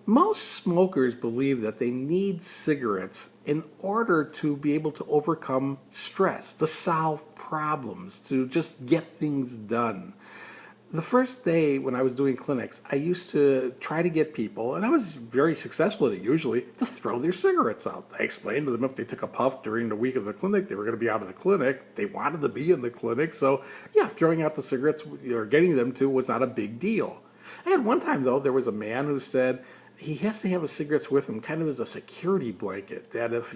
Most smokers believe that they need cigarettes in order to be able to overcome stress, to solve problems, to just get things done. The first day when I was doing clinics, I used to try to get people, and I was very successful at it usually, to throw their cigarettes out. I explained to them if they took a puff during the week of the clinic, they were going to be out of the clinic. They wanted to be in the clinic, so yeah, throwing out the cigarettes or getting them to was not a big deal. I had one time though, there was a man who said he has to have his cigarettes with him kind of as a security blanket, that if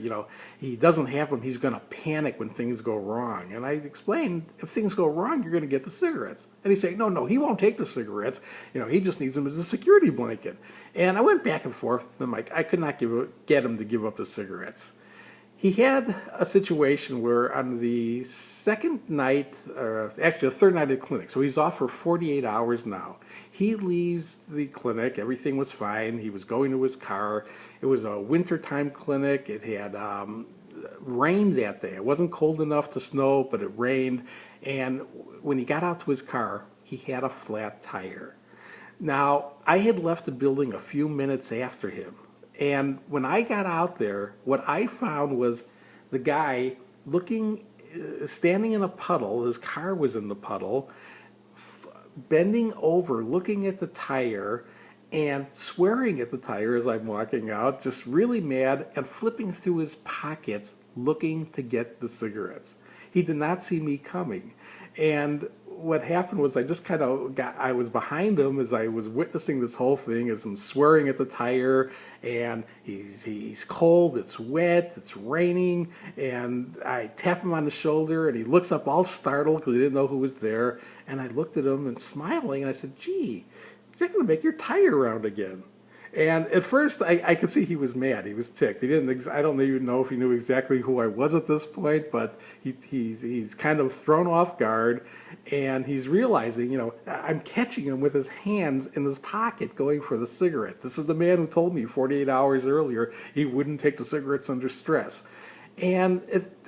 he doesn't have them, he's going to panic when things go wrong. And I explained, if things go wrong, you're going to get the cigarettes. And he's saying, no, he won't take the cigarettes. He just needs them as a security blanket. And I went back and forth with him. I could not get him to give up the cigarettes. He had a situation where on the second night, or actually the third night of the clinic, so he's off for 48 hours now. He leaves the clinic, everything was fine, he was going to his car. It was a wintertime clinic, it had rained that day. It wasn't cold enough to snow, but it rained. And when he got out to his car, he had a flat tire. Now, I had left the building a few minutes after him. And when I got out there, what I found was the guy standing in a puddle, his car was in the puddle, bending over, looking at the tire, and swearing at the tire as I'm walking out, just really mad, and flipping through his pockets, looking to get the cigarettes. He did not see me coming. And what happened was I was behind him as I was witnessing this whole thing, as I'm swearing at the tire, and he's cold, it's wet, it's raining, and I tap him on the shoulder, and he looks up all startled because he didn't know who was there, and I looked at him and smiling, and I said, gee, is that going to make your tire round again? And at first, I could see he was mad. He was ticked. I don't even know if he knew exactly who I was at this point, but he's kind of thrown off guard, and he's realizing, I'm catching him with his hands in his pocket going for the cigarette. This is the man who told me 48 hours earlier he wouldn't take the cigarettes under stress. And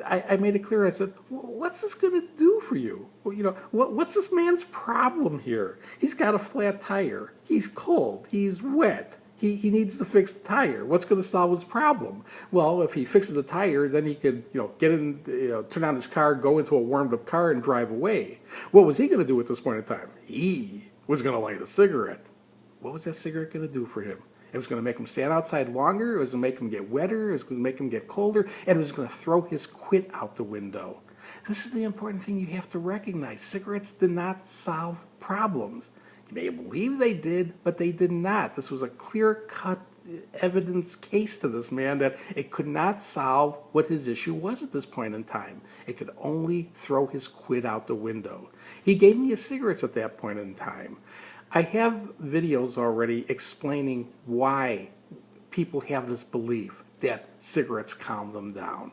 I made it clear. I said, what's this going to do for you? Well, what's this man's problem here? He's got a flat tire. He's cold. He's wet. He needs to fix the tire. What's going to solve his problem? Well, if he fixes the tire, then he could, get in, turn on his car, go into a warmed-up car, and drive away. What was he going to do at this point in time? He was going to light a cigarette. What was that cigarette going to do for him? It was going to make him stand outside longer. It was going to make him get wetter. It was going to make him get colder. And it was going to throw his quit out the window. This is the important thing you have to recognize. Cigarettes did not solve problems. You may believe they did, but they did not. This was a clear-cut evidence case to this man that it could not solve what his issue was at this point in time. It could only throw his quit out the window. He gave me his cigarettes at that point in time. I have videos already explaining why people have this belief that cigarettes calm them down.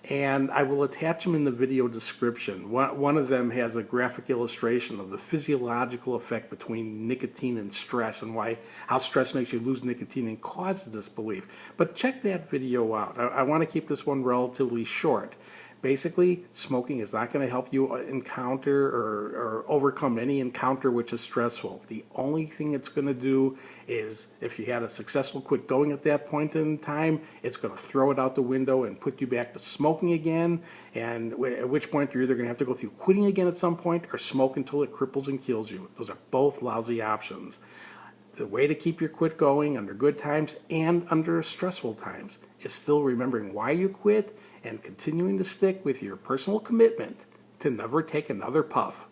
And I will attach them in the video description. One of them has a graphic illustration of the physiological effect between nicotine and stress, and how stress makes you lose nicotine and causes this belief. But check that video out. I want to keep this one relatively short. Basically, smoking is not going to help you encounter or overcome any encounter which is stressful. The only thing it's going to do is, if you had a successful quit going at that point in time, it's going to throw it out the window and put you back to smoking again, and at which point you're either going to have to go through quitting again at some point or smoke until it cripples and kills you. Those are both lousy options. The way to keep your quit going under good times and under stressful times is still remembering why you quit and continuing to stick with your personal commitment to never take another puff.